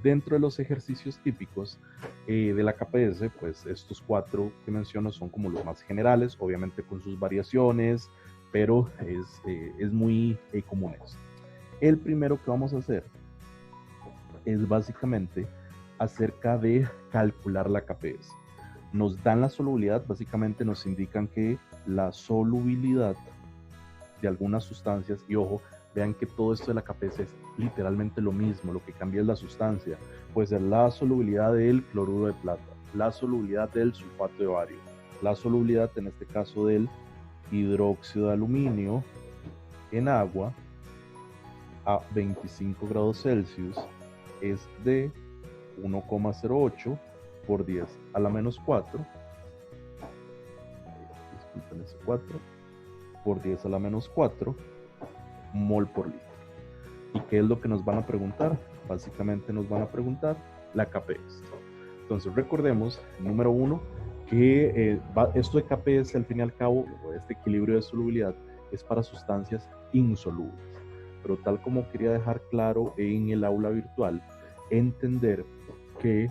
dentro de los ejercicios típicos de la KPS, pues estos 4 que menciono son como los más generales, obviamente con sus variaciones, pero es muy común esto. El primero que vamos a hacer es básicamente acerca de calcular la KPS. Nos dan la solubilidad, básicamente nos indican que la solubilidad de algunas sustancias, y ojo, vean que todo esto de la KPS es literalmente lo mismo, lo que cambia es la sustancia, puede ser la solubilidad del cloruro de plata, la solubilidad del sulfato de bario, la solubilidad en este caso del hidróxido de aluminio en agua a 25 grados Celsius es de 1,08 por 10 a la menos 4, disculpen ese 4, por 10 a la menos 4 mol por litro. ¿Y qué es lo que nos van a preguntar? Básicamente nos van a preguntar la KPS. Entonces recordemos, número 1, que esto de KPS al fin y al cabo, este equilibrio de solubilidad, es para sustancias insolubles. Pero tal como quería dejar claro en el aula virtual, entender que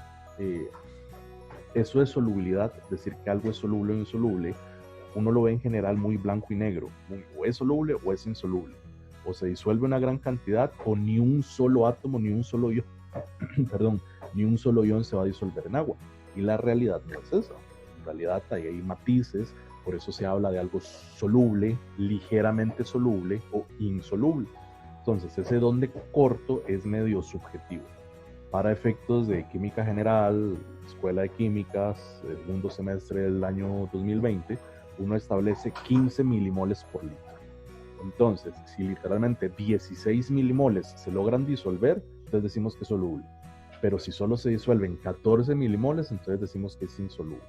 eso de solubilidad, decir que algo es soluble o insoluble, uno lo ve en general muy blanco y negro, o es soluble o es insoluble, o se disuelve una gran cantidad o ni un solo átomo, ni un solo ion, perdón, ni un solo ion se va a disolver en agua. Y la realidad no es esa. En realidad hay matices, por eso se habla de algo soluble, ligeramente soluble o insoluble. Entonces ese don de corto es medio subjetivo. Para efectos de química general, escuela de químicas, segundo semestre del año 2020, uno establece 15 milimoles por litro. Entonces, si literalmente 16 milimoles se logran disolver, entonces decimos que es soluble. Pero si solo se disuelven 14 milimoles, entonces decimos que es insoluble.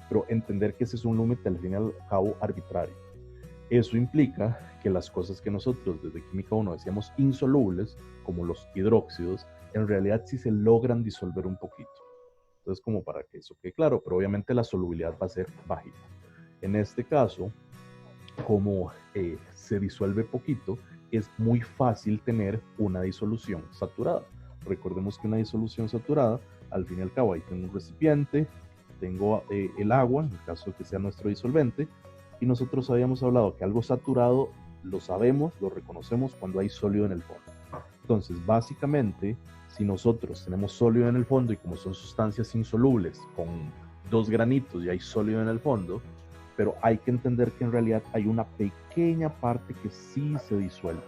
Pero entender que ese es un límite al fin y al cabo arbitrario. Eso implica que las cosas que nosotros desde Química 1 decíamos insolubles, como los hidróxidos, en realidad sí se logran disolver un poquito. Entonces, como para que eso quede claro, pero obviamente la solubilidad va a ser bajita. En este caso, como se disuelve poquito, es muy fácil tener una disolución saturada. Recordemos que una disolución saturada, al fin y al cabo, ahí tengo un recipiente, tengo el agua, en el caso de que sea nuestro disolvente, y nosotros habíamos hablado que algo saturado lo sabemos, lo reconocemos cuando hay sólido en el fondo. Entonces, básicamente, si nosotros tenemos sólido en el fondo y como son sustancias insolubles, con 2 granitos y hay sólido en el fondo, pero hay que entender que en realidad hay una pequeña parte que sí se disuelve.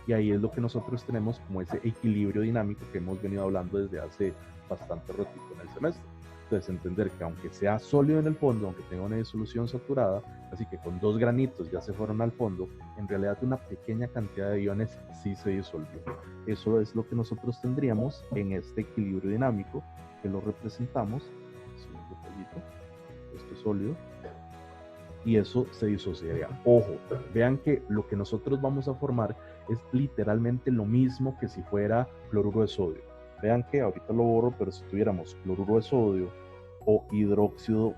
Y ahí es lo que nosotros tenemos como ese equilibrio dinámico que hemos venido hablando desde hace bastante ratito en el semestre. Entonces, entender que aunque sea sólido en el fondo, aunque tenga una disolución saturada, así que con 2 granitos ya se fueron al fondo, en realidad una pequeña cantidad de iones sí se disolvió. Eso es lo que nosotros tendríamos en este equilibrio dinámico, que lo representamos, esto es sólido, y eso se disociaría. Ojo, vean que lo que nosotros vamos a formar es literalmente lo mismo que si fuera cloruro de sodio. Vean que ahorita lo borro, pero si tuviéramos cloruro de sodio o hidróxido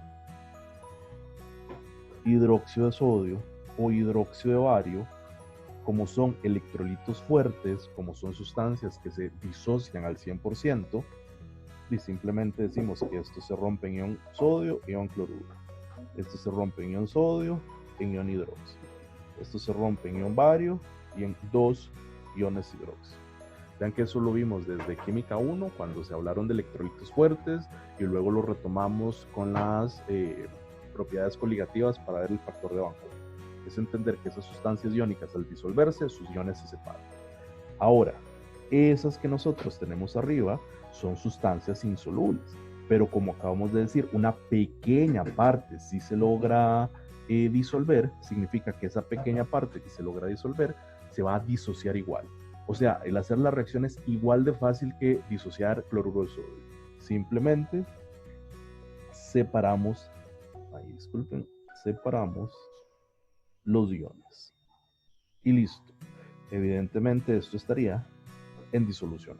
de sodio o hidróxido de bario, como son electrolitos fuertes, como son sustancias que se disocian al 100%, y simplemente decimos que esto se rompe en ion sodio, ion cloruro. Esto se rompe en ion sodio, en ion hidróxido. Esto se rompe en ion bario y en 2 iones hidróxido. Vean que eso lo vimos desde Química 1, cuando se hablaron de electrolitos fuertes, y luego lo retomamos con las propiedades coligativas para ver el factor de Banco. Es entender que esas sustancias iónicas, al disolverse, sus iones se separan. Ahora, esas que nosotros tenemos arriba son sustancias insolubles, pero como acabamos de decir, una pequeña parte sí se logra disolver, significa que esa pequeña parte que se logra disolver se va a disociar igual. O sea, el hacer la reacción es igual de fácil que disociar cloruro de sodio. Simplemente separamos, separamos los iones. Y listo. Evidentemente esto estaría en disolución.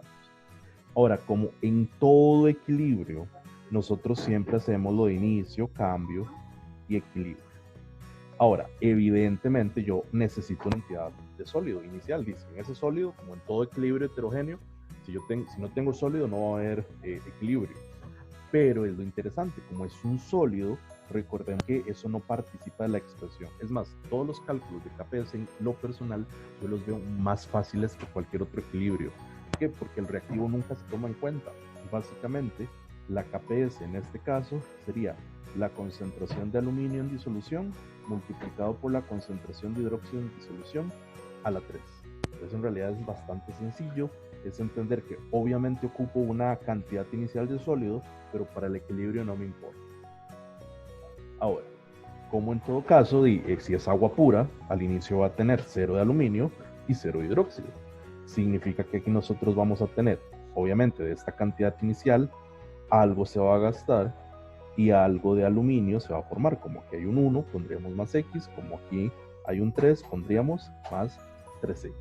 Ahora, como en todo equilibrio, nosotros siempre hacemos lo de inicio, cambio y equilibrio. Ahora, evidentemente yo necesito una entidad de sólido inicial. Dice, en ese sólido, como en todo equilibrio heterogéneo, Si no tengo sólido, no va a haber equilibrio. Pero es lo interesante, como es un sólido, recordemos que eso no participa de la expresión. Es más, todos los cálculos de KPS en lo personal yo los veo más fáciles que cualquier otro equilibrio. ¿Por qué? Porque el reactivo nunca se toma en cuenta. Básicamente, la KPS en este caso sería la concentración de aluminio en disolución multiplicado por la concentración de hidróxido en disolución a la 3. Entonces en realidad es bastante sencillo, es entender que obviamente ocupo una cantidad inicial de sólido, pero para el equilibrio no me importa. Ahora, como en todo caso, si es agua pura, al inicio va a tener 0 de aluminio y 0 de hidróxido. Significa que aquí nosotros vamos a tener, obviamente de esta cantidad inicial, algo se va a gastar y algo de aluminio se va a formar. Como aquí hay un 1, pondríamos más X, como aquí hay un 3, pondríamos más 3X.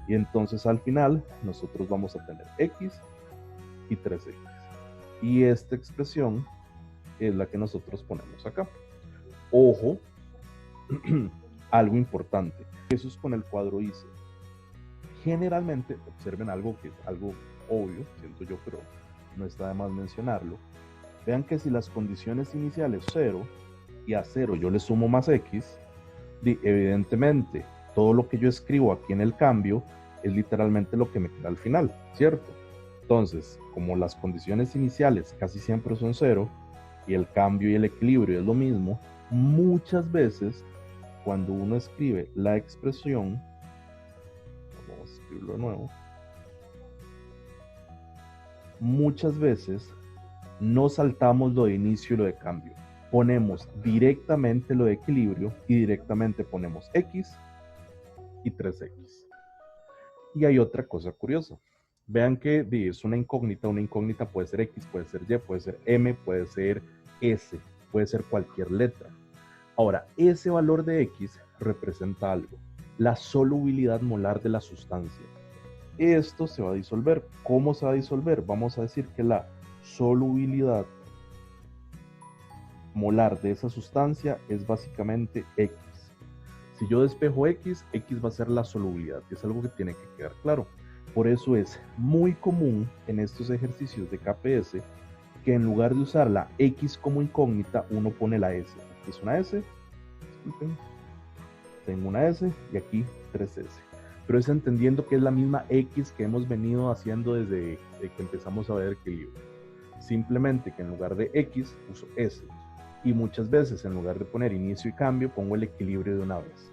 Y entonces al final nosotros vamos a tener X y 3X. Y esta expresión es la que nosotros ponemos acá. Ojo, algo importante. Eso es con el cuadro ICE. Generalmente, observen algo que es algo obvio, siento yo, pero no está de más mencionarlo. Vean que si las condiciones iniciales 0 y a 0 yo le sumo más X, evidentemente todo lo que yo escribo aquí en el cambio es literalmente lo que me queda al final, ¿cierto? Entonces, como las condiciones iniciales casi siempre son 0 y el cambio y el equilibrio es lo mismo, muchas veces cuando uno escribe la expresión, vamos a escribirlo de nuevo, muchas veces no saltamos lo de inicio y lo de cambio. Ponemos directamente lo de equilibrio y directamente ponemos X y 3X. Y hay otra cosa curiosa. Vean que es una incógnita puede ser X, puede ser Y, puede ser M, puede ser S, puede ser cualquier letra. Ahora, ese valor de X representa algo, la solubilidad molar de la sustancia. Esto se va a disolver. ¿Cómo se va a disolver? Vamos a decir que la solubilidad molar de esa sustancia es básicamente X. Si yo despejo X, X va a ser la solubilidad, que es algo que tiene que quedar claro. Por eso es muy común en estos ejercicios de KPS que en lugar de usar la X como incógnita, uno pone la S. Aquí es una S, disculpen, tengo una S y aquí 3S. Pero es entendiendo que es la misma X que hemos venido haciendo desde que empezamos a ver equilibrio. Simplemente que en lugar de X uso S. Y muchas veces en lugar de poner inicio y cambio pongo el equilibrio de una vez.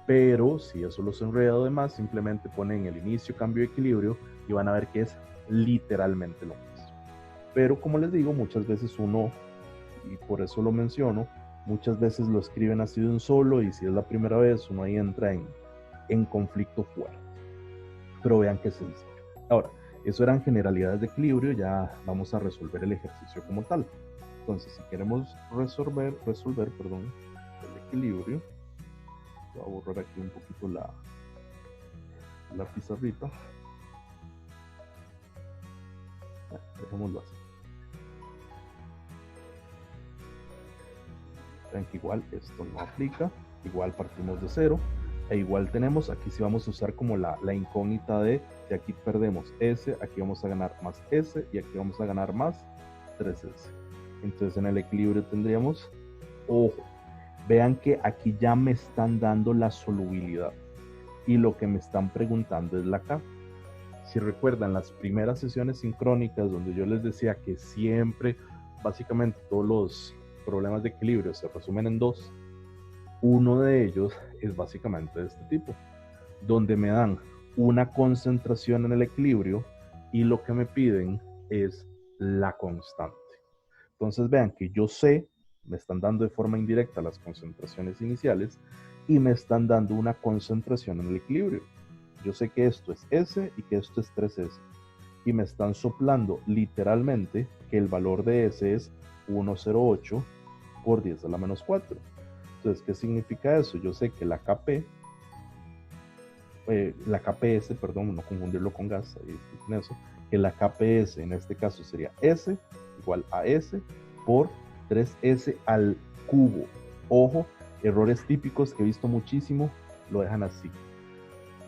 Pero si eso los enredo de más, simplemente ponen el inicio, cambio y equilibrio y van a ver que es literalmente lo mismo. Pero como les digo, muchas veces uno, y por eso lo menciono, muchas veces lo escriben así de un solo y si es la primera vez uno ahí entra en conflicto fuerte. Pero vean que es sencillo. Ahora, eso eran generalidades de equilibrio, ya vamos a resolver el ejercicio como tal. Entonces, si queremos resolver el equilibrio, voy a borrar aquí un poquito la pizarrita. Dejémoslo así. Vean que igual esto no aplica, igual partimos de 0, e igual tenemos, aquí sí vamos a usar como la incógnita de aquí perdemos S, aquí vamos a ganar más S, y aquí vamos a ganar más 3S. Entonces en el equilibrio tendríamos, ojo, vean que aquí ya me están dando la solubilidad y lo que me están preguntando es la K. Si recuerdan las primeras sesiones sincrónicas donde yo les decía que siempre, básicamente todos los problemas de equilibrio se resumen en dos, uno de ellos es básicamente de este tipo, donde me dan una concentración en el equilibrio y lo que me piden es la constante. Entonces vean que yo sé, me están dando de forma indirecta las concentraciones iniciales y me están dando una concentración en el equilibrio. Yo sé que esto es S y que esto es 3S. Y me están soplando literalmente que el valor de S es 1,08 por 10 a la menos 4. Entonces, ¿qué significa eso? Yo sé que la KPS, perdón, no confundirlo con gas, disculpen eso, que la KPS en este caso sería S igual a S por 3S al cubo. Ojo, errores típicos que he visto muchísimo, lo dejan así.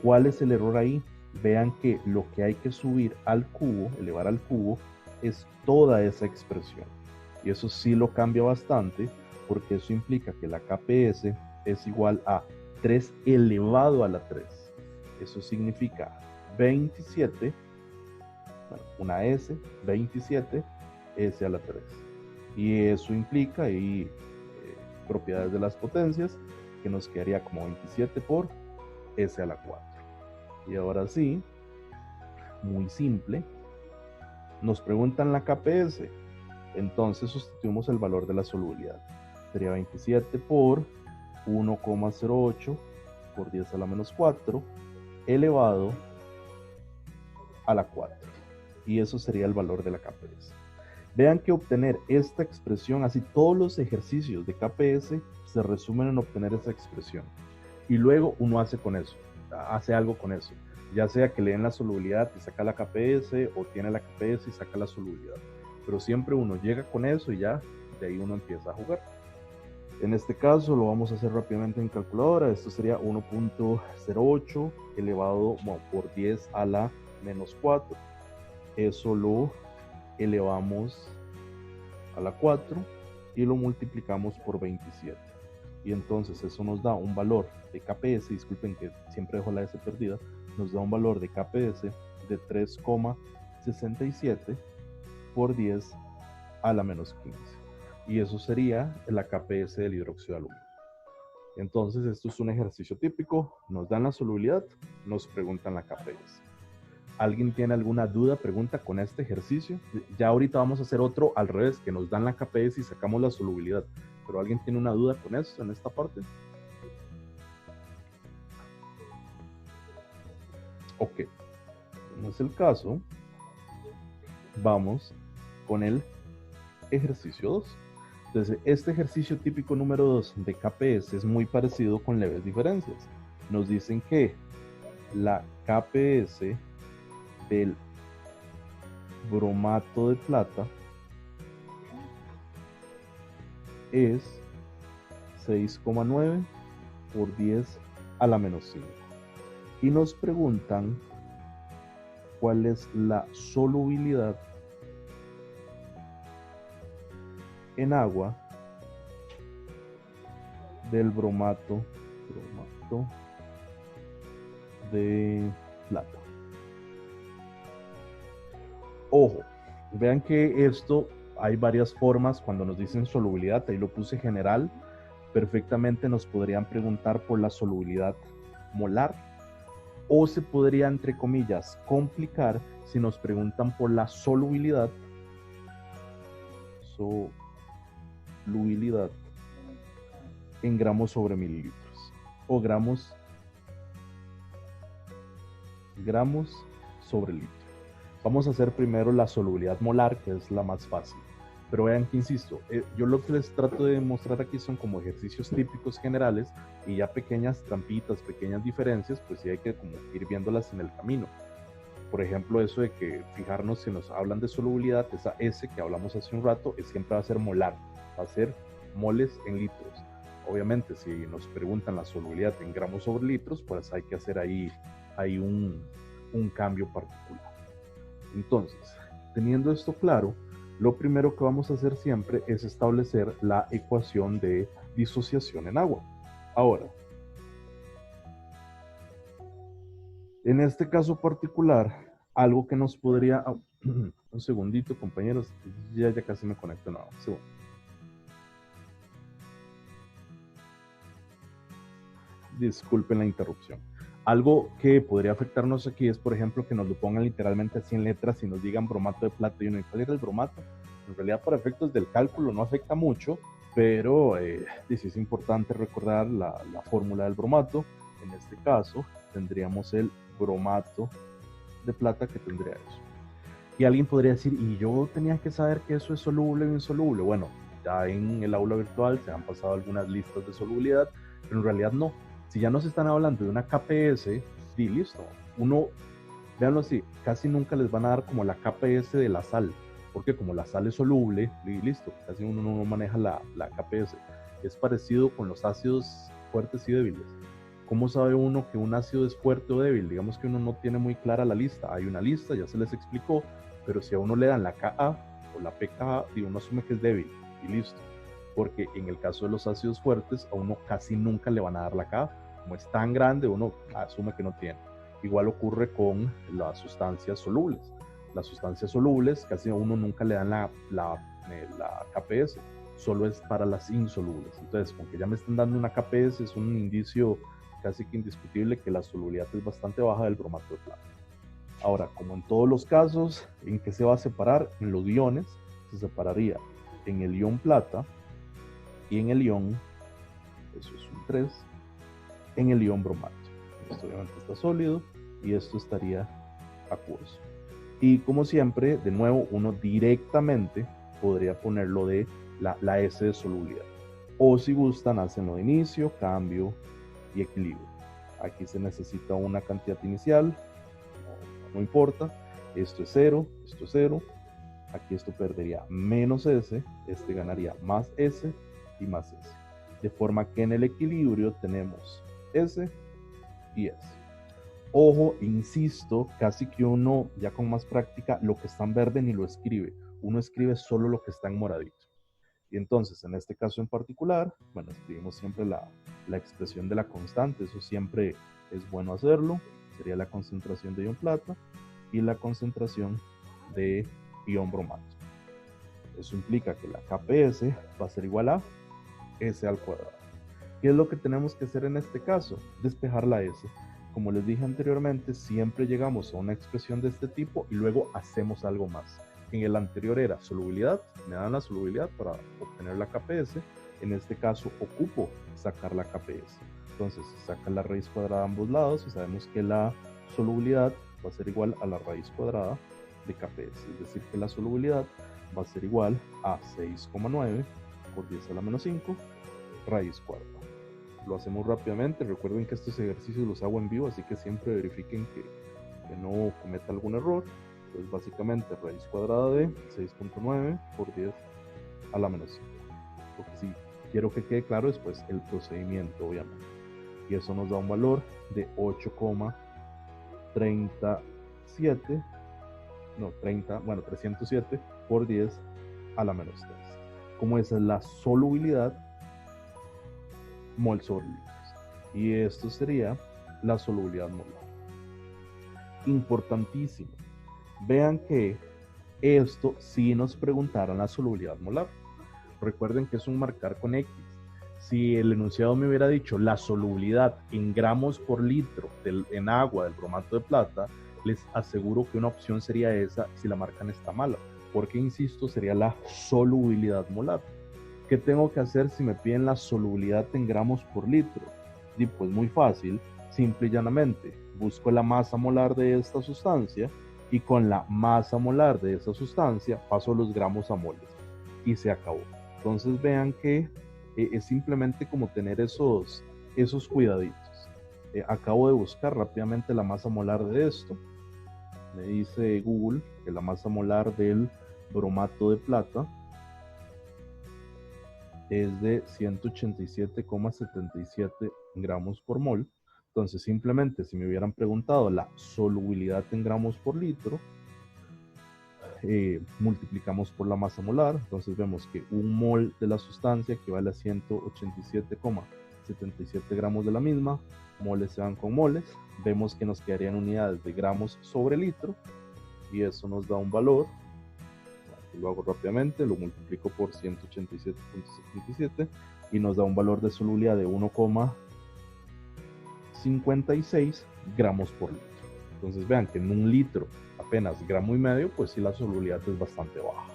¿Cuál es el error ahí? vean que lo que hay que subir al cubo, elevar al cubo, es toda esa expresión. Y eso sí lo cambia bastante, porque eso implica que la KPS es igual a 3 elevado a la 3. Eso significa 27, bueno, una S, 27, S a la 3. Y eso implica ahí propiedades de las potencias, que nos quedaría como 27 por S a la 4. Y ahora sí, muy simple, nos preguntan la KPS, entonces sustituimos el valor de la solubilidad. Sería 27 por 1,08 por 10 a la menos 4 elevado a la 4. Y eso sería el valor de la KPS. Vean que obtener esta expresión, así todos los ejercicios de KPS se resumen en obtener esa expresión. Y luego uno hace algo con eso. Ya sea que leen la solubilidad y saca la KPS, o tiene la KPS y saca la solubilidad. Pero siempre uno llega con eso y ya de ahí uno empieza a jugar. En este caso lo vamos a hacer rápidamente en calculadora. Esto sería 1.08 elevado por 10 a la menos 4. Eso lo elevamos a la 4 y lo multiplicamos por 27. Y entonces eso nos da un valor de KPS, disculpen que siempre dejo la S perdida, nos da un valor de KPS de 3,67 por 10 a la menos 15. Y eso sería la KPS del hidróxido de aluminio. Entonces esto es un ejercicio típico, nos dan la solubilidad, nos preguntan la KPS. ¿Alguien tiene alguna duda, pregunta con este ejercicio? Ya ahorita vamos a hacer otro al revés, que nos dan la KPS y sacamos la solubilidad. ¿Pero alguien tiene una duda con esto en esta parte? Ok, no es el caso. Vamos con el ejercicio 2. Entonces, este ejercicio típico número 2 de KPS es muy parecido con leves diferencias. Nos dicen que la KPS del bromato de plata es 6,9 por 10 a la menos 5. Y nos preguntan cuál es la solubilidad en agua del bromato de plata. Ojo, vean que esto hay varias formas cuando nos dicen solubilidad, ahí lo puse general, perfectamente nos podrían preguntar por la solubilidad molar, o se podría, entre comillas, complicar si nos preguntan por la solubilidad en gramos sobre mililitros, o gramos sobre litro. Vamos a hacer primero la solubilidad molar, que es la más fácil. Pero vean que insisto, yo lo que les trato de mostrar aquí son como ejercicios típicos generales, y ya pequeñas trampitas, pequeñas diferencias, pues sí hay que como ir viéndolas en el camino. Por ejemplo, eso de que fijarnos si nos hablan de solubilidad, esa S que hablamos hace un rato, siempre va a ser molar, va a ser moles en litros. Obviamente, si nos preguntan la solubilidad en gramos sobre litros, pues hay que hacer ahí un cambio particular. Entonces, teniendo esto claro, lo primero que vamos a hacer siempre es establecer la ecuación de disociación en agua. Ahora, en este caso particular, algo que nos podría... un segundito, compañeros, ya casi me conecto. No, un segundo. Disculpen la interrupción. Algo que podría afectarnos aquí es, por ejemplo, que nos lo pongan literalmente así en letras y nos digan bromato de plata y uno, ¿cuál era el bromato? En realidad, para efectos del cálculo no afecta mucho, pero es importante recordar la fórmula del bromato. En este caso, tendríamos el bromato de plata, que tendría eso. Y alguien podría decir, ¿y yo tenía que saber que eso es soluble o insoluble? Bueno, ya en el aula virtual se han pasado algunas listas de solubilidad, pero en realidad no. Si ya nos están hablando de una KPS, y listo. Uno, véanlo así, casi nunca les van a dar como la KPS de la sal, porque como la sal es soluble, y listo, casi uno no maneja la KPS. Es parecido con los ácidos fuertes y débiles. ¿Cómo sabe uno que un ácido es fuerte o débil? Digamos que uno no tiene muy clara la lista. Hay una lista, ya se les explicó, pero si a uno le dan la Ka o la pKa, uno asume que es débil y listo. Porque en el caso de los ácidos fuertes, a uno casi nunca le van a dar la Ka. Como es tan grande, uno asume que no tiene. Igual ocurre con las sustancias solubles. Las sustancias solubles, casi a uno nunca le dan la KPS, solo es para las insolubles. Entonces, aunque ya me estén dando una KPS, es un indicio casi que indiscutible que la solubilidad es bastante baja del bromato de plata. Ahora, como en todos los casos, ¿en qué se va a separar? En los iones, se separaría en el ion plata y en el ion, eso es un 3, en el ion bromato. Esto obviamente está sólido y esto estaría acuoso. Y como siempre, de nuevo, uno directamente podría ponerlo de la S de solubilidad. O si gustan, hacen lo de inicio, cambio y equilibrio. Aquí se necesita una cantidad inicial, no importa. Esto es 0, esto es 0. Aquí esto perdería menos S, este ganaría más S y más S. De forma que en el equilibrio tenemos S y S. Ojo, insisto, casi que uno ya con más práctica lo que está en verde ni lo escribe. Uno escribe solo lo que está en moradito. Y entonces, en este caso en particular, bueno, escribimos siempre la expresión de la constante. Eso siempre es bueno hacerlo. Sería la concentración de ion plata y la concentración de ion bromato. Eso implica que la KPS va a ser igual a S al cuadrado. ¿Qué es lo que tenemos que hacer en este caso? Despejar la S. Como les dije anteriormente, siempre llegamos a una expresión de este tipo y luego hacemos algo más. En el anterior era solubilidad, me dan la solubilidad para obtener la KPS. En este caso ocupo sacar la KPS. Entonces se saca la raíz cuadrada a ambos lados y sabemos que la solubilidad va a ser igual a la raíz cuadrada de KPS. Es decir, que la solubilidad va a ser igual a 6,9 por 10 a la menos 5 raíz cuadrada. Lo hacemos rápidamente. Recuerden que estos ejercicios los hago en vivo, así que siempre verifiquen que no cometa algún error. Entonces básicamente raíz cuadrada de 6.9 por 10 a la menos 5. Lo que sí quiero que quede claro es pues el procedimiento, obviamente. Y eso nos da un valor de 8,307 por 10 a la menos 3. Como esa es la solubilidad, mol sobre litros. Y esto sería la solubilidad molar. Importantísimo. Vean que esto sí nos preguntaron la solubilidad molar. Recuerden que es un marcar con X. Si el enunciado me hubiera dicho la solubilidad en gramos por litro en agua del bromato de plata, les aseguro que una opción sería esa si la marcan está mala. Porque, insisto, sería la solubilidad molar. ¿Qué tengo que hacer si me piden la solubilidad en gramos por litro? Y pues muy fácil, simple y llanamente, busco la masa molar de esta sustancia y con la masa molar de esa sustancia paso los gramos a moles y se acabó. Entonces vean que es simplemente como tener esos cuidaditos. Acabo de buscar rápidamente la masa molar de esto. Me dice Google que la masa molar del bromato de plata es de 187,77 gramos por mol. Entonces simplemente si me hubieran preguntado la solubilidad en gramos por litro, multiplicamos por la masa molar. Entonces vemos que un mol de la sustancia equivale a 187,77 gramos de la misma. Moles se van con moles. Vemos que nos quedarían unidades de gramos sobre litro y eso nos da un valor. Lo hago rápidamente, lo multiplico por 187,77 y nos da un valor de solubilidad de 1,56 gramos por litro. Entonces vean que en un litro apenas gramo y medio, pues sí la solubilidad es bastante baja.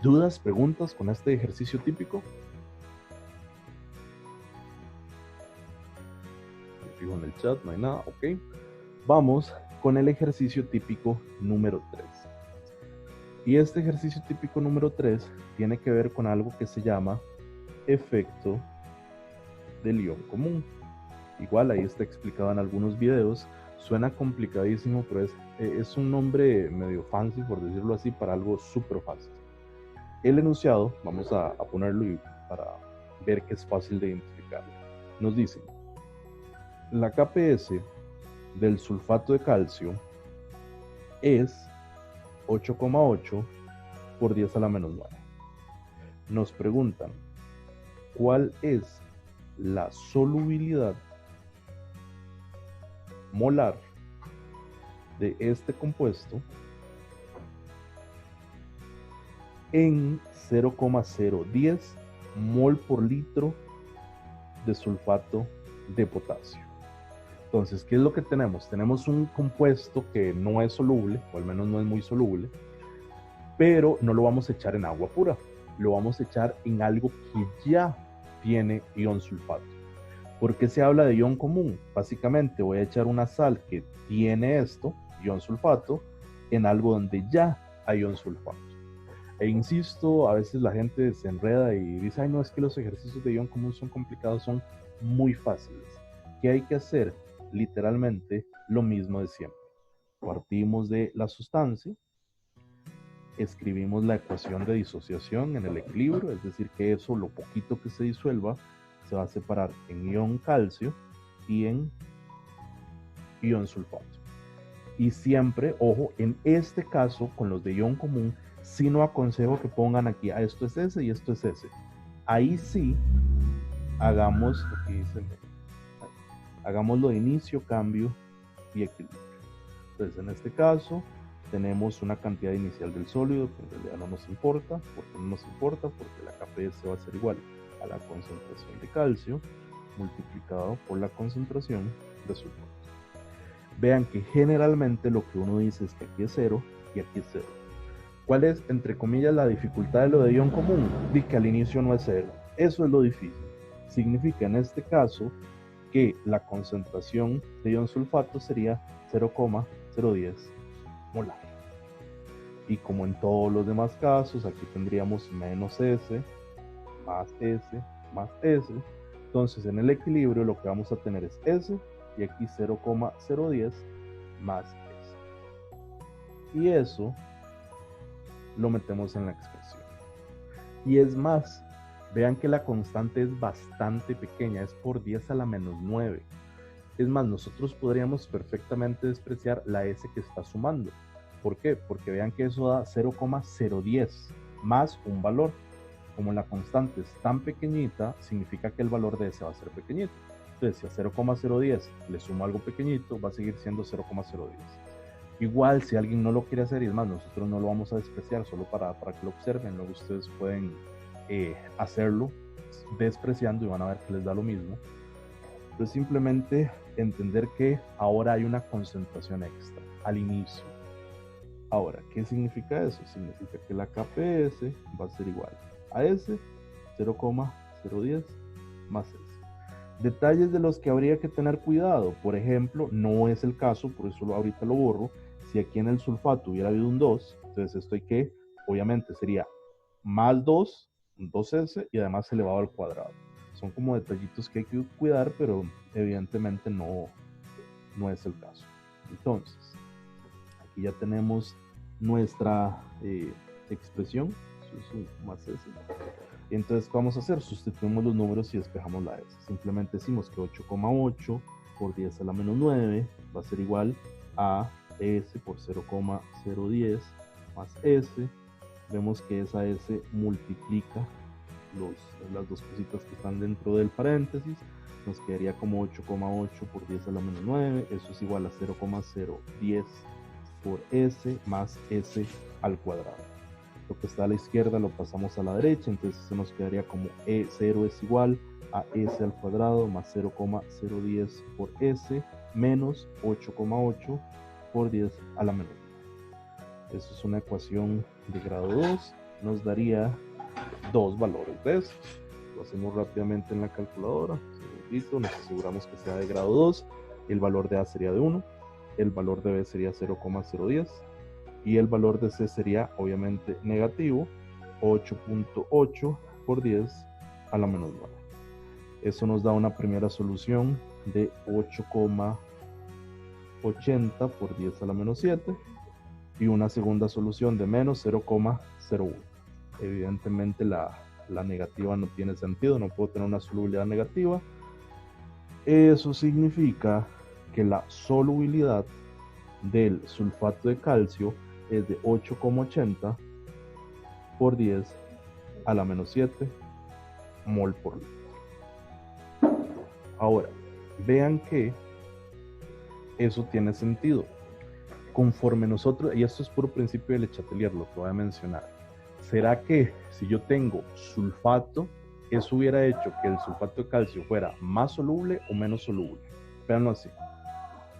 ¿Dudas, preguntas con este ejercicio típico? Me fijo en el chat, no hay nada, ok. Vamos con el ejercicio típico número 3. Y este ejercicio típico número 3 tiene que ver con algo que se llama efecto del ion común. Igual ahí está explicado en algunos videos. Suena complicadísimo, pero es un nombre medio fancy, por decirlo así, para algo súper fácil. El enunciado, vamos a ponerlo para ver que es fácil de identificar. Nos dice, la KPS del sulfato de calcio es 8,8 por 10 a la menos 9. Nos preguntan, ¿cuál es la solubilidad molar de este compuesto en 0,010 mol por litro de sulfato de potasio? Entonces, ¿qué es lo que tenemos? Tenemos un compuesto que no es soluble, o al menos no es muy soluble, pero no lo vamos a echar en agua pura, lo vamos a echar en algo que ya tiene ion sulfato. ¿Por qué se habla de ion común? Básicamente voy a echar una sal que tiene esto, ion sulfato, en algo donde ya hay ion sulfato. E insisto, a veces la gente se enreda y dice, ay no, es que los ejercicios de ion común son complicados, son muy fáciles. ¿Qué hay que hacer? Literalmente lo mismo de siempre. Partimos de la sustancia, escribimos la ecuación de disociación en el equilibrio, es decir, que eso, lo poquito que se disuelva, se va a separar en ion calcio y en ion sulfato. Y siempre, ojo, en este caso, con los de ion común, sí no aconsejo que pongan aquí, esto es ese y esto es ese. Ahí sí, hagámoslo de inicio, cambio y equilibrio. Entonces, en este caso, tenemos una cantidad inicial del sólido que en realidad no nos importa. ¿Por qué no nos importa? Porque la KPS va a ser igual a la concentración de calcio multiplicado por la concentración de sulfato. Vean que generalmente lo que uno dice es que aquí es 0 y aquí es 0. ¿Cuál es, entre comillas, la dificultad de lo de ion común? De que al inicio no es 0. Eso es lo difícil. Significa en este caso que la concentración de ion sulfato sería 0,010 molar. Y como en todos los demás casos, aquí tendríamos menos S, más S, más S. Entonces en el equilibrio lo que vamos a tener es S y aquí 0,010 más S. Y eso lo metemos en la expresión. Y es más, vean que la constante es bastante pequeña, es por 10 a la menos 9. Es más, nosotros podríamos perfectamente despreciar la S que está sumando. ¿Por qué? Porque vean que eso da 0,010 más un valor. Como la constante es tan pequeñita, significa que el valor de S va a ser pequeñito. Entonces, si a 0,010 le sumo algo pequeñito, va a seguir siendo 0,010. Igual, si alguien no lo quiere hacer, y es más, nosotros no lo vamos a despreciar solo para que lo observen. Luego ustedes pueden hacerlo despreciando y van a ver que les da lo mismo. Pero simplemente entender que ahora hay una concentración extra al inicio. Ahora, ¿qué significa eso? Significa que la KPS va a ser igual a S, 0,010 más S. Detalles de los que habría que tener cuidado. Por ejemplo, no es el caso, por eso ahorita lo borro. Si aquí en el sulfato hubiera habido un 2, entonces esto hay que, obviamente sería más 2, un 2S y además elevado al cuadrado. Son como detallitos que hay que cuidar, pero evidentemente no es el caso. Entonces, aquí ya tenemos nuestra expresión, más S. Entonces, ¿qué vamos a hacer? Sustituimos los números y despejamos la S. Simplemente decimos que 8,8 por 10 a la menos 9 va a ser igual a S por 0,010 más S. Vemos que esa S multiplica las dos cositas que están dentro del paréntesis. Nos quedaría como 8,8 por 10 a la menos 9. Eso es igual a 0,010 por S más S al cuadrado. Lo que está a la izquierda lo pasamos a la derecha, entonces se nos quedaría como E0 es igual a S al cuadrado más 0,010 por S menos 8,8 por 10 a la menos 9. Eso es una ecuación de grado 2, nos daría dos valores de eso. Lo hacemos rápidamente en la calculadora, listo, nos aseguramos que sea de grado 2, el valor de A sería de 1, el valor de B sería 0,010 y el valor de C sería obviamente negativo, 8,8 por 10 a la menos 9. Eso nos da una primera solución de 8,80 por 10 a la menos 7 y una segunda solución de menos 0,01. Evidentemente la negativa no tiene sentido, no puedo tener una solubilidad negativa. Eso significa que la solubilidad del sulfato de calcio es de 8,80 por 10 a la menos 7 mol por litro. Ahora, vean que eso tiene sentido. Conforme nosotros, y esto es puro principio de Le Chatelier, lo que voy a mencionar, ¿será que si yo tengo sulfato, eso hubiera hecho que el sulfato de calcio fuera más soluble o menos soluble? Véanlo así.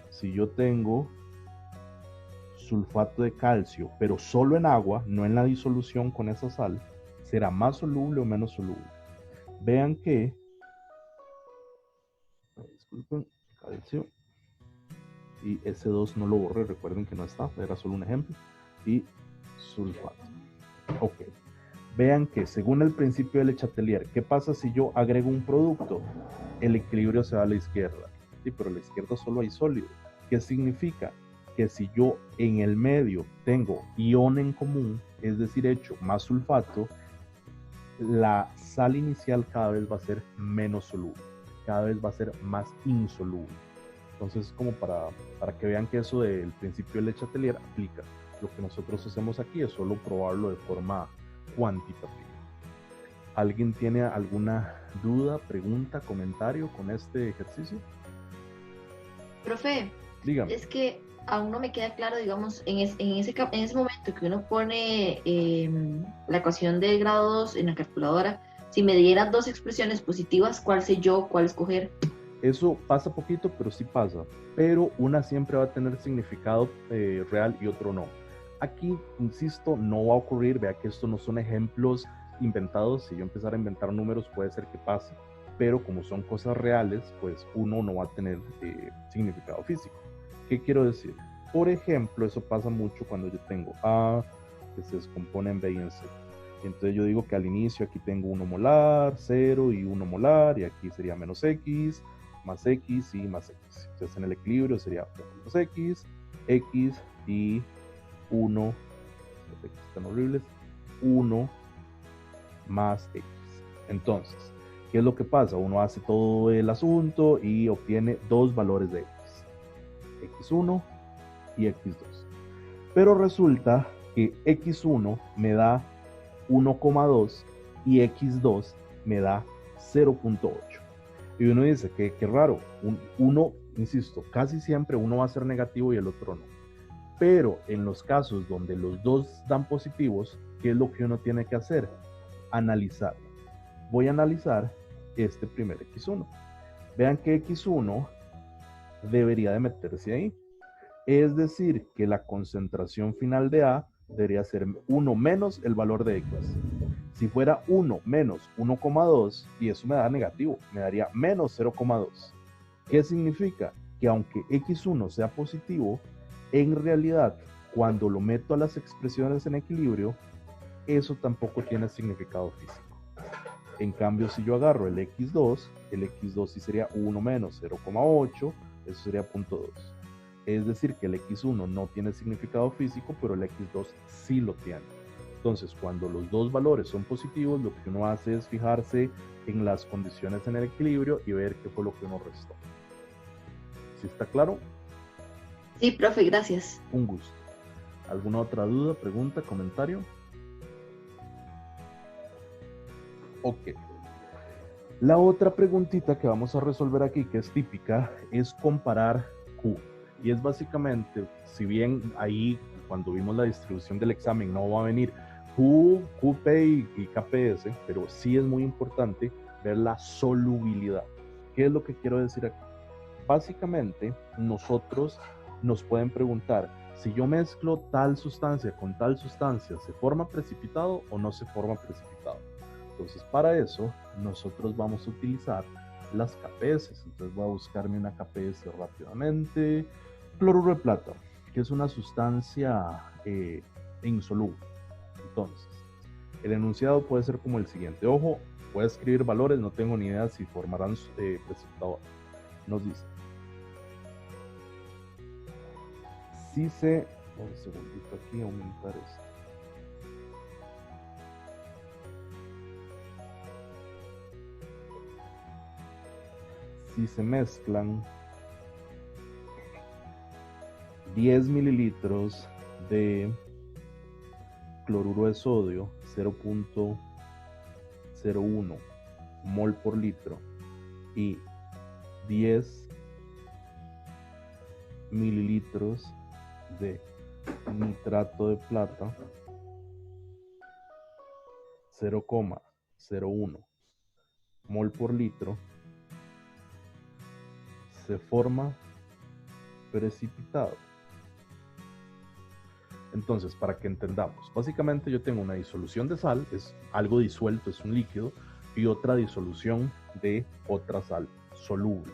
Si yo tengo sulfato de calcio, pero solo en agua, no en la disolución con esa sal, ¿será más soluble o menos soluble? Vean que, disculpen, calcio, y ese 2 no lo borré, recuerden que no está, era solo un ejemplo, y sulfato. Ok, vean que según el principio de Le Chatelier, ¿qué pasa si yo agrego un producto? El equilibrio se va a la izquierda, sí, pero a la izquierda solo hay sólido. ¿Qué significa? Que si yo en el medio tengo ion en común, es decir, hecho más sulfato, la sal inicial cada vez va a ser menos soluble, cada vez va a ser más insoluble. Entonces, como para que vean que eso del principio de Le Chatelier aplica. Lo que nosotros hacemos aquí es solo probarlo de forma cuantitativa. ¿Alguien tiene alguna duda, pregunta, comentario con este ejercicio? Profe, Dígame. es que aún no me queda claro, digamos, en ese momento que uno pone la ecuación de grado 2 en la calculadora, si me dieran dos expresiones positivas, ¿cuál sé yo, cuál escoger? Eso pasa poquito, pero sí pasa. Pero una siempre va a tener significado real y otro no. Aquí, insisto, no va a ocurrir. Vea que estos no son ejemplos inventados. Si yo empezara a inventar números, puede ser que pase. Pero como son cosas reales, pues uno no va a tener significado físico. ¿Qué quiero decir? Por ejemplo, eso pasa mucho cuando yo tengo A que se descompone en B y en C. Entonces yo digo que al inicio aquí tengo 1 molar, 0 y 1 molar, y aquí sería menos X, más X y más X. Entonces en el equilibrio sería menos X, X y 1, los X están horribles, 1 más X. Entonces, ¿qué es lo que pasa? Uno hace todo el asunto y obtiene dos valores de X, X1 y X2. Pero resulta que X1 me da 1,2 y X2 me da 0,8. Y uno dice que raro, uno, insisto, casi siempre uno va a ser negativo y el otro no. Pero en los casos donde los dos dan positivos, ¿qué es lo que uno tiene que hacer? Analizar. Voy a analizar este primer X1. Vean que X1 debería de meterse ahí. Es decir, que la concentración final de A debería ser 1 menos el valor de X. Si fuera 1 menos 1,2, y eso me da negativo, me daría menos 0,2. ¿Qué significa? Que aunque X1 sea positivo, en realidad, cuando lo meto a las expresiones en equilibrio, eso tampoco tiene significado físico. En cambio, si yo agarro el X2 sí sería 1 menos 0,8, eso sería 0,2. Es decir, que el X1 no tiene significado físico, pero el X2 sí lo tiene. Entonces, cuando los dos valores son positivos, lo que uno hace es fijarse en las condiciones en el equilibrio y ver qué fue lo que uno restó. ¿Sí está claro? Sí, profe, gracias. Un gusto. ¿Alguna otra duda, pregunta, comentario? Ok. La otra preguntita que vamos a resolver aquí, que es típica, es comparar Q. Y es básicamente, si bien ahí cuando vimos la distribución del examen no va a venir Q, QP y KPS, pero sí es muy importante ver la solubilidad. ¿Qué es lo que quiero decir aquí? Básicamente, nosotros nos pueden preguntar, si yo mezclo tal sustancia con tal sustancia, ¿se forma precipitado o no se forma precipitado? Entonces, para eso, nosotros vamos a utilizar las KPS. Entonces, voy a buscarme una KPS rápidamente. Cloruro de plata, que es una sustancia insoluble. Entonces, el enunciado puede ser como el siguiente. Ojo, voy a escribir valores, no tengo ni idea si formarán precipitado. Nos dice, si se... Un segundito aquí, aumentar esto. si se mezclan 10 mililitros de cloruro de sodio, 0.01 mol por litro, y 10 mililitros de nitrato de plata, 0,01 mol por litro, se forma precipitado. Entonces, para que entendamos, básicamente yo tengo una disolución de sal, es algo disuelto, es un líquido, y otra disolución de otra sal soluble.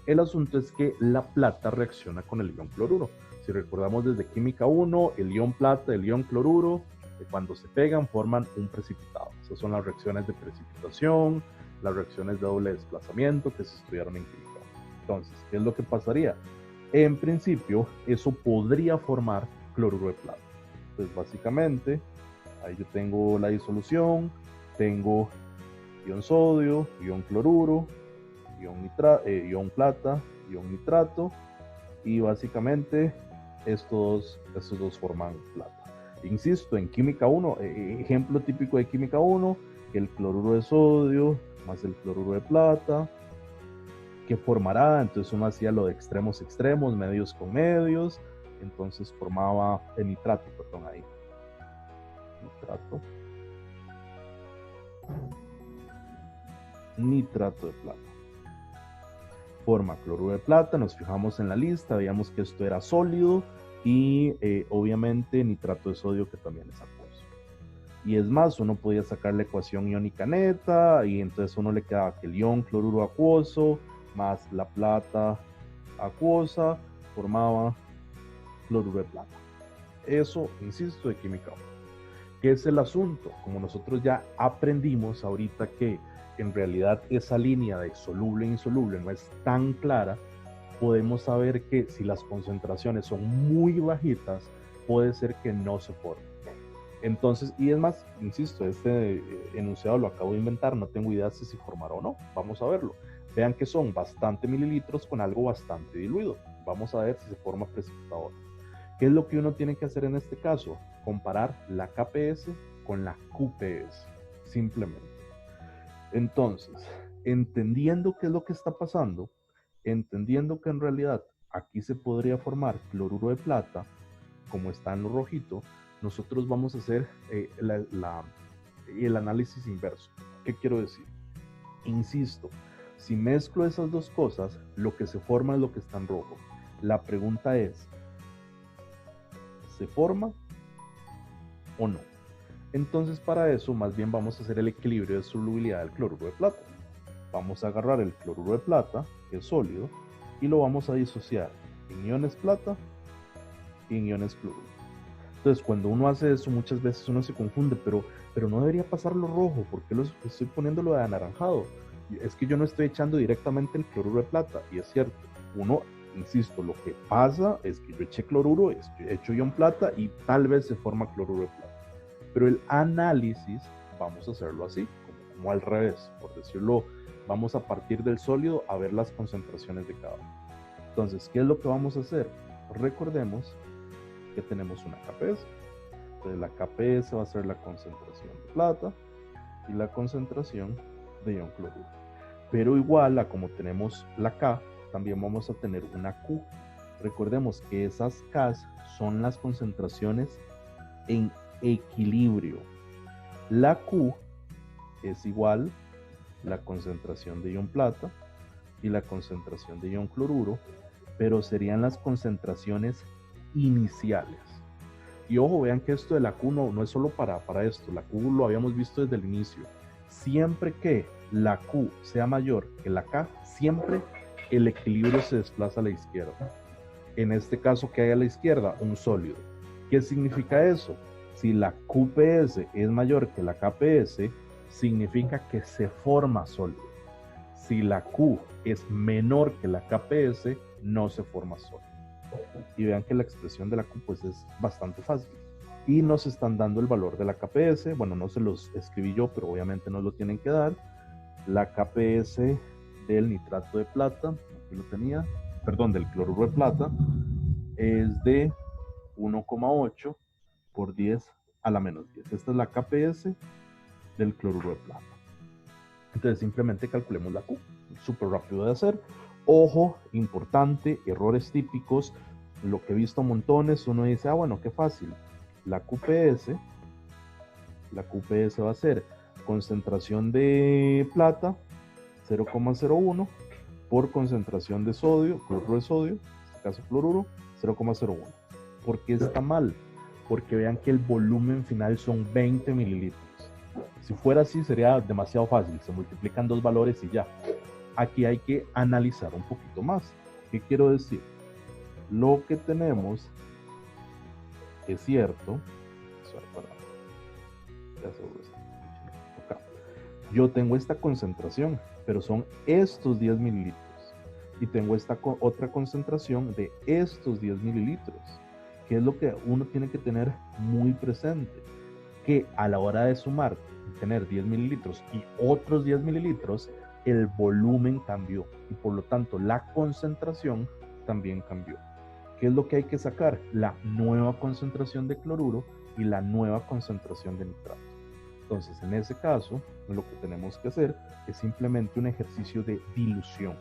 El asunto es que la plata reacciona con el ion cloruro. Si recordamos desde química 1, el ion plata, el ion cloruro, cuando se pegan forman un precipitado. Esas son las reacciones de precipitación, las reacciones de doble desplazamiento que se estudiaron en química. Entonces, ¿qué es lo que pasaría? En principio, eso podría formar cloruro de plata. Entonces, básicamente, ahí yo tengo la disolución, tengo ion sodio, ion cloruro, ion plata, ion nitrato, y básicamente estos dos forman plata. Insisto, en química 1, ejemplo típico de química 1, el cloruro de sodio más el cloruro de plata, ¿qué formará? Entonces uno hacía lo de extremos extremos, medios con medios, entonces formaba el nitrato, perdón, ahí. Nitrato de plata. Forma cloruro de plata, nos fijamos en la lista, veíamos que esto era sólido y obviamente nitrato de sodio, que también es acuoso. Y es más, uno podía sacar la ecuación iónica neta y entonces uno le quedaba que el ion cloruro acuoso más la plata acuosa formaba cloruro de plata. Eso, insisto, de química 1. ¿Qué es el asunto? Como nosotros ya aprendimos ahorita que en realidad esa línea de soluble e insoluble no es tan clara, podemos saber que si las concentraciones son muy bajitas, puede ser que no se forme. Entonces, y es más, insisto, este enunciado lo acabo de inventar, no tengo idea si se formará o no, vamos a verlo. Vean que son bastante mililitros con algo bastante diluido. Vamos a ver si se forma precipitador. ¿Qué es lo que uno tiene que hacer en este caso? Comparar la KPS con la QPS, simplemente. Entonces, entendiendo qué es lo que está pasando, entendiendo que en realidad aquí se podría formar cloruro de plata, como está en lo rojito, nosotros vamos a hacer el análisis inverso. ¿Qué quiero decir? Insisto, si mezclo esas dos cosas, lo que se forma es lo que está en rojo. La pregunta es, ¿se forma o no? Entonces, para eso, más bien vamos a hacer el equilibrio de solubilidad del cloruro de plata. Vamos a agarrar el cloruro de plata, que es sólido, y lo vamos a disociar en iones plata y en iones cloruro. Entonces, cuando uno hace eso, muchas veces uno se confunde, pero no debería pasarlo rojo, ¿por qué estoy poniéndolo de anaranjado? Es que yo no estoy echando directamente el cloruro de plata, y es cierto, uno, insisto, lo que pasa es que yo eché cloruro, echo ion plata y tal vez se forma cloruro de plata. Pero el análisis vamos a hacerlo así, como al revés, por decirlo, vamos a partir del sólido a ver las concentraciones de cada uno. Entonces, ¿qué es lo que vamos a hacer? Recordemos que tenemos una KPS. Entonces, la KPS va a ser la concentración de plata y la concentración de ion cloruro. Pero igual a como tenemos la K, también vamos a tener una Q. Recordemos que esas Ks son las concentraciones en equilibrio. La Q es igual la concentración de ion plata y la concentración de ion cloruro, pero serían las concentraciones iniciales. Y ojo, vean que esto de la Q no es solo para esto, la Q lo habíamos visto desde el inicio. Siempre que la Q sea mayor que la K, siempre el equilibrio se desplaza a la izquierda. En este caso, ¿qué hay a la izquierda? Un sólido. ¿Qué significa eso? Si la QPS es mayor que la KPS, significa que se forma sólido. Si la Q es menor que la KPS, no se forma sólido. Y vean que la expresión de la Q pues es bastante fácil. Y nos están dando el valor de la KPS. Bueno, no se los escribí yo, pero obviamente nos lo tienen que dar. La KPS del nitrato de plata, aquí lo tenía, perdón, del cloruro de plata, es de 1,8 por 10 a la menos 10. Esta es la KPS del cloruro de plata. Entonces simplemente calculemos la Q. Súper rápido de hacer. Ojo, importante, errores típicos. Lo que he visto montones, uno dice, bueno, qué fácil. La QPS va a ser concentración de plata 0,01 por concentración de sodio, cloruro de sodio, en este caso cloruro, 0,01. ¿Por qué está mal? Porque vean que el volumen final son 20 mililitros. Si fuera así sería demasiado fácil, se multiplican dos valores y ya. Aquí hay que analizar un poquito más. ¿Qué quiero decir? Lo que tenemos es cierto. Yo tengo esta concentración, pero son estos 10 mililitros. Y tengo esta otra concentración de estos 10 mililitros. Que es lo que uno tiene que tener muy presente. Que a la hora de sumar, tener 10 mililitros y otros 10 mililitros, el volumen cambió. Y por lo tanto, la concentración también cambió. ¿Qué es lo que hay que sacar? La nueva concentración de cloruro y la nueva concentración de nitrato. Entonces, en ese caso, lo que tenemos que hacer es simplemente un ejercicio de dilución.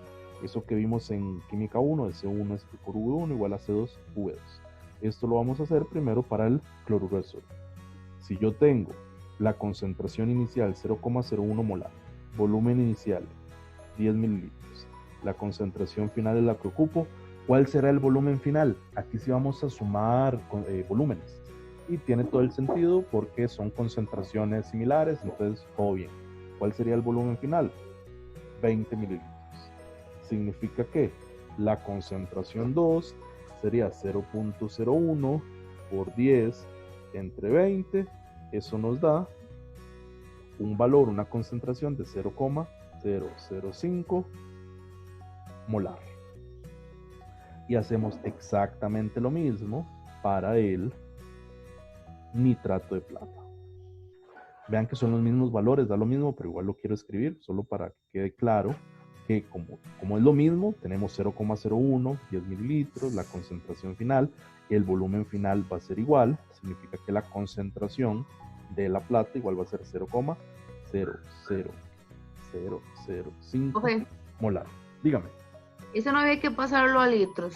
Eso que vimos en química 1, de C1 es por V1 igual a C2V2. Esto lo vamos a hacer primero para el cloruro de sodio. Si yo tengo la concentración inicial 0,01 molar, volumen inicial 10 mililitros, la concentración final es la que ocupo, ¿cuál será el volumen final? Aquí sí vamos a sumar volúmenes. Y tiene todo el sentido porque son concentraciones similares, entonces todo bien. ¿Cuál sería el volumen final? 20 mililitros. Significa que la concentración 2 sería 0,01 por 10 entre 20. Eso nos da un valor, una concentración de 0,005 molar. Y hacemos exactamente lo mismo para el nitrato de plata. Vean que son los mismos valores, da lo mismo, pero igual lo quiero escribir, solo para que quede claro que como es lo mismo, tenemos 0,01, 10 mililitros, la concentración final, el volumen final va a ser igual, significa que la concentración de la plata igual va a ser 0,00005 molar. Dígame. Eso no había que pasarlo a litros.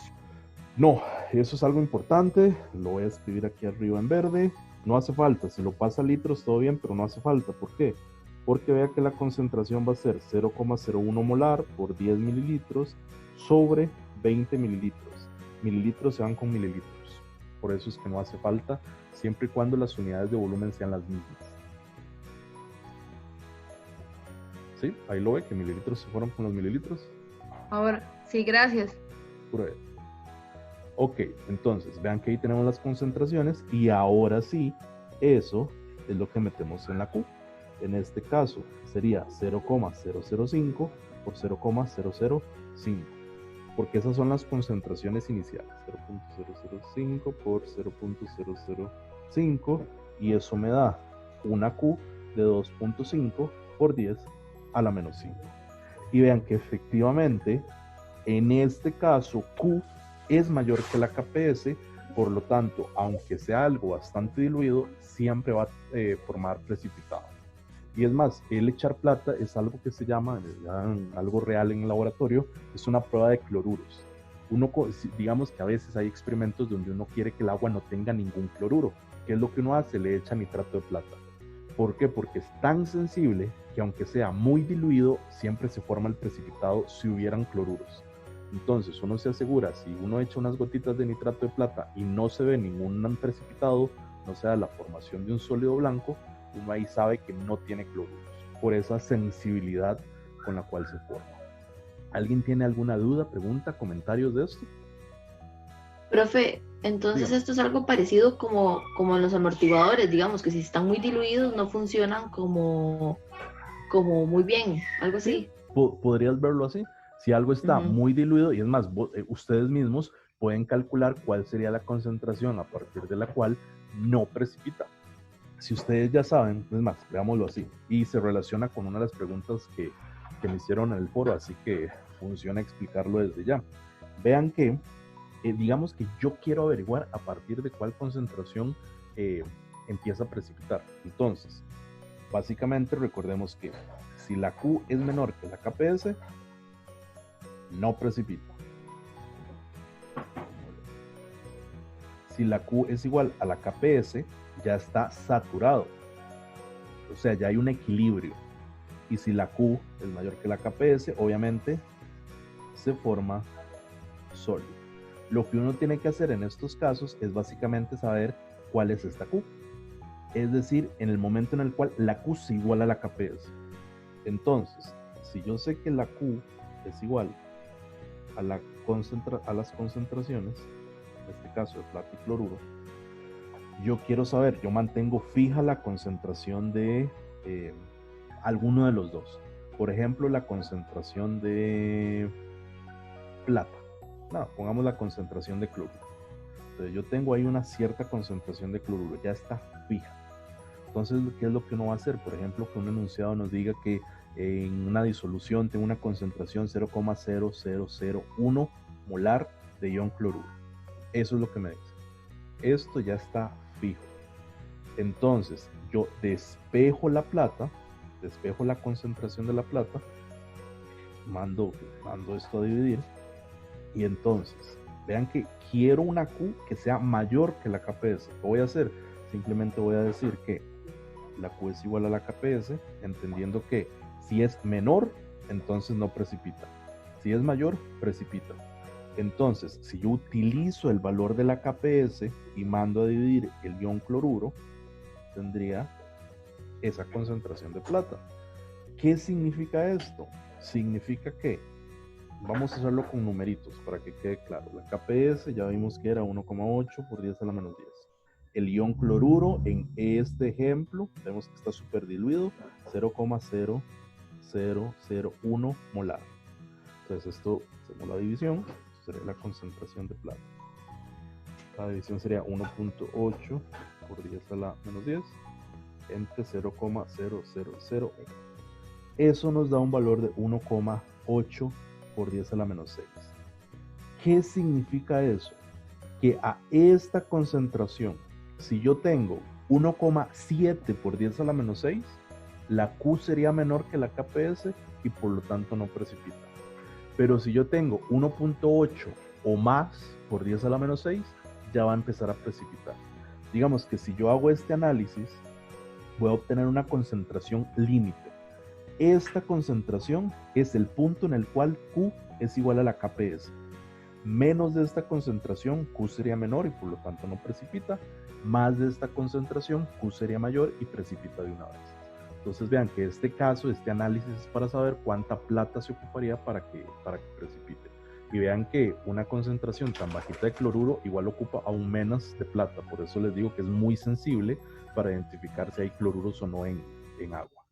No, eso es algo importante, lo voy a escribir aquí arriba en verde. No hace falta, si lo pasa a litros todo bien, pero no hace falta. ¿Por qué? Porque vea que la concentración va a ser 0,01 molar por 10 mililitros sobre 20 mililitros. Mililitros se van con mililitros. Por eso es que no hace falta, siempre y cuando las unidades de volumen sean las mismas. ¿Sí? Ahí lo ve, que mililitros se fueron con los mililitros. Ahora, sí, gracias. Pruebe. Ok, entonces vean que ahí tenemos las concentraciones y ahora sí, eso es lo que metemos en la Q. En este caso sería 0,005 por 0,005, porque esas son las concentraciones iniciales, 0,005 por 0,005, y eso me da una Q de 2,5 por 10 a la menos 5. Y vean que efectivamente, en este caso, Q es mayor que la KPS, por lo tanto, aunque sea algo bastante diluido, siempre va a formar precipitado. Y es más, el echar plata es algo que se llama, algo real en el laboratorio, es una prueba de cloruros. Digamos que a veces hay experimentos donde uno quiere que el agua no tenga ningún cloruro. ¿Qué es lo que uno hace? Le echa nitrato de plata. ¿Por qué? Porque es tan sensible que aunque sea muy diluido, siempre se forma el precipitado si hubieran cloruros. Entonces uno se asegura, si uno echa unas gotitas de nitrato de plata y no se ve ningún precipitado, no sea la formación de un sólido blanco, uno ahí sabe que no tiene cloruros, por esa sensibilidad con la cual se forma. ¿Alguien tiene alguna duda, pregunta, comentarios de esto? Profe, entonces Dígame. esto es algo parecido como en los amortiguadores, digamos que si están muy diluidos no funcionan como muy bien, algo así. Podrías verlo así. Si algo está muy diluido, y es más, ustedes mismos pueden calcular cuál sería la concentración a partir de la cual no precipita. Si ustedes ya saben, es más, veámoslo así, y se relaciona con una de las preguntas que que me hicieron en el foro, así que funciona explicarlo desde ya. Vean que, digamos que yo quiero averiguar a partir de cuál concentración empieza a precipitar. Entonces, básicamente recordemos que si la Q es menor que la KPS, no precipita. Si la Q es igual a la KPS, ya está saturado. O sea, ya hay un equilibrio. Y si la Q es mayor que la KPS, obviamente se forma sólido. Lo que uno tiene que hacer en estos casos es básicamente saber cuál es esta Q. Es decir, en el momento en el cual la Q se iguala a la KPS. Entonces, si yo sé que la Q es igual a las concentraciones, en este caso de plata y cloruro, yo quiero saber, yo mantengo fija la concentración de alguno de los dos. Por ejemplo, la concentración de plata. No, pongamos la concentración de cloruro. Entonces yo tengo ahí una cierta concentración de cloruro, ya está fija. Entonces, ¿qué es lo que uno va a hacer? Por ejemplo, que un enunciado nos diga que en una disolución tengo una concentración 0,0001 molar de ion cloruro. Eso es lo que me dice. Esto ya está fijo. Entonces, yo despejo la plata, despejo la concentración de la plata, mando esto a dividir, y entonces, vean que quiero una Q que sea mayor que la KPS. ¿Qué voy a hacer? Simplemente voy a decir que la Q es igual a la KPS, entendiendo que si es menor, entonces no precipita. Si es mayor, precipita. Entonces, si yo utilizo el valor de la KPS y mando a dividir el ion cloruro, tendría esa concentración de plata. ¿Qué significa esto? Significa que, vamos a hacerlo con numeritos para que quede claro. La KPS ya vimos que era 1,8 por 10 a la menos 10. El ion cloruro en este ejemplo, vemos que está súper diluido, 0,0001 molar. Entonces esto, hacemos la división, sería la concentración de plata. La división sería 1,8 por 10 a la menos 10 entre 0,0001. Eso nos da un valor de 1,8 por 10 a la menos 6. ¿Qué significa eso? Que a esta concentración, si yo tengo 1,7 por 10 a la menos 6, la Q sería menor que la KPS y por lo tanto no precipita. Pero si yo tengo 1,8 o más por 10 a la menos 6, ya va a empezar a precipitar. Digamos que si yo hago este análisis, voy a obtener una concentración límite. Esta concentración es el punto en el cual Q es igual a la KPS. Menos de esta concentración, Q sería menor y por lo tanto no precipita. Más de esta concentración, Q sería mayor y precipita de una vez. Entonces vean que este caso, este análisis es para saber cuánta plata se ocuparía para que precipite. Y vean que una concentración tan bajita de cloruro igual ocupa aún menos de plata. Por eso les digo que es muy sensible para identificar si hay cloruros o no en agua.